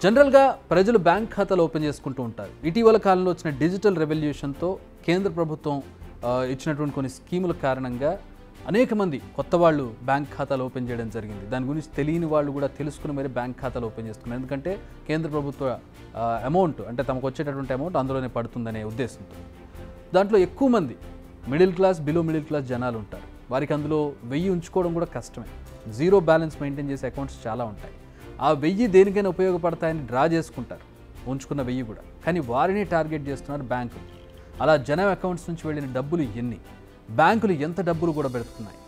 జనరల్గా ప్రజలు బ్యాంక్ ఖాతాలు ఓపెన్ చేసుకుంటూ ఉంటారు. ఇటీవల కాలంలో వచ్చిన డిజిటల్ రెవల్యూషన్తో కేంద్ర ప్రభుత్వం ఇచ్చినటువంటి కొన్ని స్కీముల కారణంగా అనేక మంది కొత్త వాళ్ళు బ్యాంక్ ఖాతాలు ఓపెన్ చేయడం జరిగింది. దాని గురించి తెలియని వాళ్ళు కూడా తెలుసుకుని మరి బ్యాంక్ ఖాతాలు ఓపెన్ చేసుకున్నారు. ఎందుకంటే కేంద్ర ప్రభుత్వ అమౌంట్ అంటే తమకు వచ్చేటటువంటి అమౌంట్ అందులోనే పడుతుందనే ఉద్దేశంతో. దాంట్లో ఎక్కువ మంది middle class, below middle class జనాలు ఉంటారు. వారికి అందులో 1000 ఉంచుకోవడం కూడా కష్టమే. జీరో బ్యాలెన్స్ మెయింటైన్ చేసే అకౌంట్స్ చాలా ఉంటాయి. ఆ 1000 దేనికైనా ఉపయోగపడతాయని డ్రా చేసుకుంటారు, ఉంచుకున్న 1000 కూడా. కానీ వారిని టార్గెట్ చేస్తున్నారు బ్యాంకులు. అలా జనం అకౌంట్స్ నుంచి వెళ్ళిన డబ్బులు ఎన్ని, బ్యాంకులు ఎంత డబ్బులు కూడా పెడుతున్నాయి,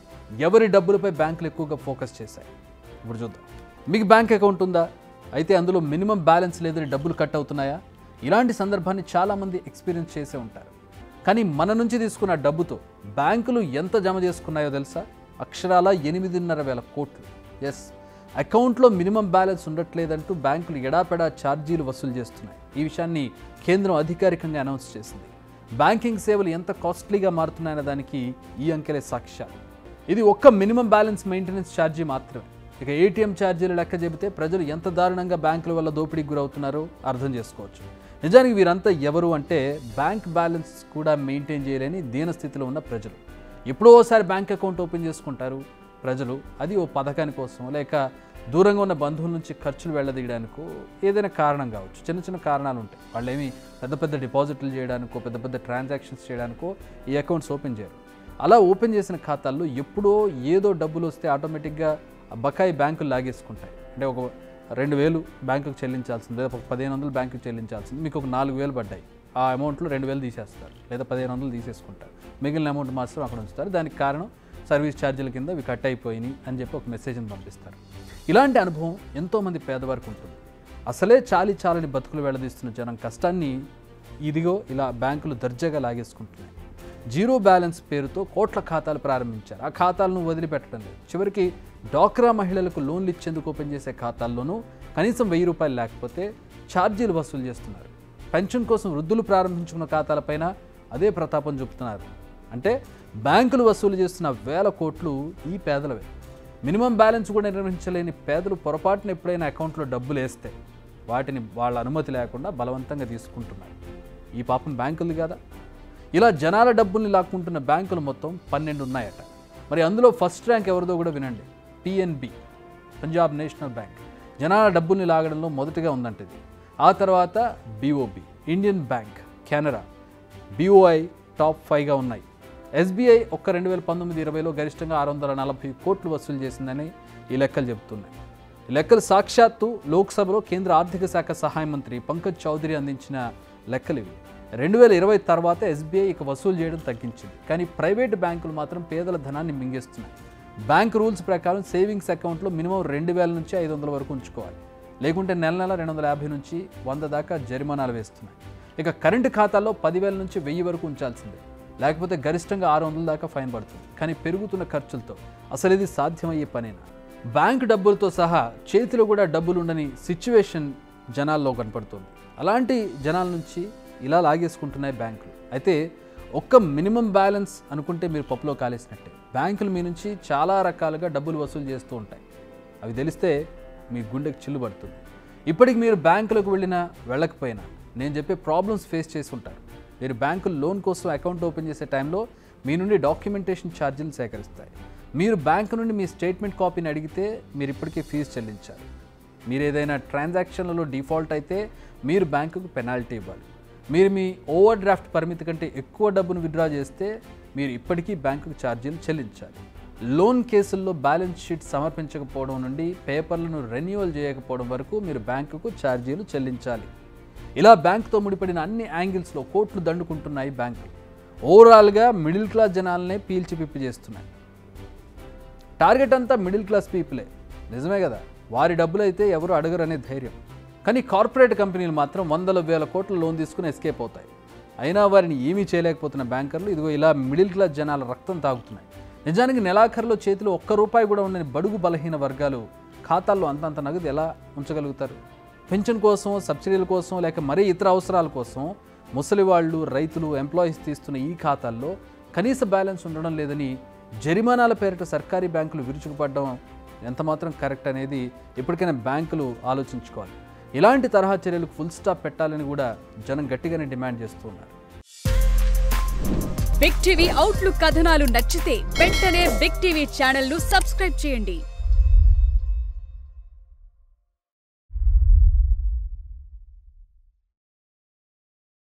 ఎవరి డబ్బులపై బ్యాంకులు ఎక్కువగా ఫోకస్ చేశాయి ఇప్పుడు చూద్దాం. మీకు బ్యాంక్ అకౌంట్ ఉందా? అయితే అందులో మినిమం బ్యాలెన్స్ లేదని డబ్బులు కట్ అవుతున్నాయా? ఇలాంటి సందర్భాన్ని చాలామంది ఎక్స్పీరియన్స్ చేసే ఉంటారు. కానీ మన నుంచి తీసుకున్న డబ్బుతో బ్యాంకులు ఎంత జమ చేసుకున్నాయో తెలుసా? అక్షరాల 8,500,000 కోట్లు. ఎస్, అకౌంట్లో మినిమం బ్యాలెన్స్ ఉండట్లేదంటూ బ్యాంకులు ఎడాపెడా ఛార్జీలు వసూలు చేస్తున్నాయి. ఈ విషయాన్ని కేంద్రం అధికారికంగా అనౌన్స్ చేసింది. బ్యాంకింగ్ సేవలు ఎంత కాస్ట్లీగా మారుతున్నాయనే దానికి ఈ అంకెలే సాక్ష్యాలు. ఇది ఒక్క మినిమం బ్యాలెన్స్ మెయింటెనెన్స్ ఛార్జీ మాత్రమే. ఇక ఏటీఎం ఛార్జీలు లెక్క చెబితే ప్రజలు ఎంత దారుణంగా బ్యాంకుల వల్ల దోపిడీకి గురవుతున్నారో అర్థం చేసుకోవచ్చు. నిజానికి వీరంతా ఎవరు అంటే బ్యాంక్ బ్యాలెన్స్ కూడా మెయింటైన్ చేయలేని దీనస్థితిలో ఉన్న ప్రజలు. ఎప్పుడో ఓసారి బ్యాంక్ అకౌంట్ ఓపెన్ చేసుకుంటారు ప్రజలు. అది ఓ పథకాని కోసం, లేక దూరంగా ఉన్న బంధువుల నుంచి ఖర్చులు వెళ్ళదీయడానికో ఏదైనా కారణం కావచ్చు. చిన్న చిన్న కారణాలు ఉంటాయి. వాళ్ళు ఏమి పెద్ద పెద్ద డిపాజిట్లు చేయడానికో, పెద్ద పెద్ద ట్రాన్సాక్షన్స్ చేయడానికో ఈ అకౌంట్స్ ఓపెన్ చేయరు. అలా ఓపెన్ చేసిన ఖాతాల్లో ఎప్పుడో ఏదో డబ్బులు వస్తే ఆటోమేటిక్గా బకాయి బ్యాంకులు లాగేసుకుంటాయి. అంటే ఒక 2,000 బ్యాంకుకు చెల్లించాల్సింది, లేదా ఒక 1,500 బ్యాంకుకు చెల్లించాల్సింది, మీకు ఒక 4,000 పడ్డాయి. ఆ అమౌంట్లో 2,000 తీసేస్తారు, లేదా 1,500 తీసేసుకుంటారు. మిగిలిన అమౌంట్ మాత్రం అక్కడ ఉంచుతారు. దానికి కారణం సర్వీస్ ఛార్జీల కింద ఇవి కట్ అయిపోయినాయి అని చెప్పి ఒక మెసేజ్ని పంపిస్తారు. ఇలాంటి అనుభవం ఎంతోమంది పేదవారికి ఉంటుంది. అసలే చాలని బతుకులు వెళ్ళదీస్తున్న జనం కష్టాన్ని ఇదిగో ఇలా బ్యాంకులు దర్జాగా లాగేసుకుంటున్నాయి. జీరో బ్యాలెన్స్ పేరుతో కోట్ల ఖాతాలు ప్రారంభించారు. ఆ ఖాతాలను వదిలిపెట్టడం లేదు. చివరికి డ్వాక్రా మహిళలకు లోన్లు ఇచ్చేందుకు ఓపెన్ చేసే ఖాతాల్లోనూ కనీసం 1,000 రూపాయలు లేకపోతే ఛార్జీలు వసూలు చేస్తున్నారు. పెన్షన్ కోసం వృద్ధులు ప్రారంభించుకున్న ఖాతాలపైన అదే ప్రతాపం చూపుతున్నారు. అంటే బ్యాంకులు వసూలు చేస్తున్న 1,000 కోట్లు ఈ పేదలవే. మినిమం బ్యాలెన్స్ కూడా నిర్వహించలేని పేదలు పొరపాటున ఎప్పుడైనా అకౌంట్లో డబ్బులు వేస్తే వాటిని వాళ్ళ అనుమతి లేకుండా బలవంతంగా తీసుకుంటున్నారు. ఈ పాపం బ్యాంకులు కాదా? ఇలా జనాల డబ్బుల్ని లాక్కుంటున్న బ్యాంకులు మొత్తం 12 ఉన్నాయట. మరి అందులో ఫస్ట్ ర్యాంక్ ఎవరిదో కూడా వినండి. PNB, పంజాబ్ నేషనల్ బ్యాంక్, జనాల డబ్బుల్ని లాగడంలో మొదటిగా ఉందంటది. ఆ తర్వాత BOB, Indian bank, Canara, BOI top 5గా ఉన్నాయి. SBI ఒక్క 2019-20లో గరిష్టంగా 640 కోట్లు వసూలు చేసిందని ఈ లెక్కలు చెబుతున్నాయి. ఈ లెక్కలు సాక్షాత్తు లోక్సభలో కేంద్ర ఆర్థిక శాఖ సహాయ మంత్రి పంకజ్ చౌదరి అందించిన లెక్కలు ఇవి. 2020 తర్వాత SBI ఇక వసూలు చేయడం తగ్గించింది. కానీ ప్రైవేటు బ్యాంకులు మాత్రం పేదల ధనాన్ని మింగేస్తున్నాయి. బ్యాంక్ రూల్స్ ప్రకారం సేవింగ్స్ అకౌంట్లో మినిమం 2,000 నుంచి 500 వరకు ఉంచుకోవాలి. లేకుంటే నెల 250 నుంచి 100 దాకా జరిమానాలు వేస్తున్నాయి. ఇక కరెంటు ఖాతాల్లో 10,000 నుంచి 1,000 వరకు ఉంచాల్సిందే. లేకపోతే గరిష్టంగా 600 దాకా ఫైన్ పడుతుంది. కానీ పెరుగుతున్న ఖర్చులతో అసలు ఇది సాధ్యమయ్యే పనేనా? బ్యాంకు డబ్బులతో సహా చేతిలో కూడా డబ్బులు ఉండని సిచ్యువేషన్ జనాల్లో కనపడుతుంది. అలాంటి జనాల నుంచి ఇలా లాగేసుకుంటున్నాయి బ్యాంకులు. అయితే ఒక్క మినిమం బ్యాలెన్స్ అనుకుంటే మీరు పప్పులో కాలేసినట్టే. బ్యాంకులు మీ నుంచి చాలా రకాలుగా డబ్బులు వసూలు చేస్తూ ఉంటాయి. అవి తెలిస్తే మీ గుండెకి చిల్లు పడుతుంది. ఇప్పటికి మీరు బ్యాంకులకు వెళ్ళకపోయినా నేను చెప్పే ప్రాబ్లమ్స్ ఫేస్ చేసి ఉంటారు. మీరు బ్యాంకులు లోన్ కోసం అకౌంట్ ఓపెన్ చేసే టైంలో మీ నుండి డాక్యుమెంటేషన్ ఛార్జీలు సేకరిస్తాయి. మీరు బ్యాంకు నుండి మీ స్టేట్మెంట్ కాపీని అడిగితే మీరు ఇప్పటికే ఫీజు చెల్లించాలి. మీరు ఏదైనా ట్రాన్సాక్షన్లలో డిఫాల్ట్ అయితే మీరు బ్యాంకుకు పెనాల్టీ ఇవ్వాలి. మీరు మీ ఓవర్ డ్రాఫ్ట్ పరిమితి కంటే ఎక్కువ డబ్బును విత్డ్రా చేస్తే మీరు ఇప్పటికీ బ్యాంకుకు ఛార్జీలు చెల్లించాలి. లోన్ కేసుల్లో బ్యాలెన్స్ షీట్ సమర్పించకపోవడం నుండి పేపర్లను రెన్యువల్ చేయకపోవడం వరకు మీరు బ్యాంకుకు ఛార్జీలు చెల్లించాలి. ఇలా బ్యాంకుతో ముడిపడిన అన్ని యాంగిల్స్లో కోట్లు దండుకుంటున్నాయి బ్యాంకులు. ఓవరాల్గా మిడిల్ క్లాస్ జనాలనే పీల్చి పిప్పి చేస్తున్నాయి. టార్గెట్ అంతా మిడిల్ క్లాస్ పీపులే, నిజమే కదా. వారి డబ్బులు అయితే ఎవరు అడగరు అనే ధైర్యం. కానీ కార్పొరేట్ కంపెనీలు మాత్రం 100,000 కోట్ల లోన్ తీసుకుని ఎస్కేప్ అవుతాయి. అయినా వారిని ఏమీ చేయలేకపోతున్న బ్యాంకర్లు ఇదిగో ఇలా మిడిల్ క్లాస్ జనాల రక్తం తాగుతున్నాయి. నిజానికి నెలాఖరులో చేతిలో ₹1 కూడా ఉండని బడుగు బలహీన వర్గాలు ఖాతాల్లో అంతంత నగదు ఎలా ఉంచగలుగుతారు? పెన్షన్ కోసం, సబ్సిడీల కోసం, లేక మరీ ఇతర అవసరాల కోసం ముసలివాళ్ళు, రైతులు, ఎంప్లాయీస్ తీస్తున్న ఈ ఖాతాల్లో కనీస బ్యాలెన్స్ ఉండడం లేదని జరిమానాల పేరిట సర్కారీ బ్యాంకులు విరుచుకుపడడం ఎంతమాత్రం కరెక్ట్ అనేది ఇప్పటికైనా బ్యాంకులు ఆలోచించుకోవాలి. ఇలాంటి తరహా చర్యలకు ఫుల్ స్టాప్ పెట్టాలని కూడా జనం గట్టిగానే డిమాండ్ చేస్తున్నారు. బిగ్ టీవీ అవుట్లుక్ కథనాలు నచ్చితే వెంటనే బిగ్ టీవీ ఛానల్ ను సబ్స్క్రైబ్ చేయండి.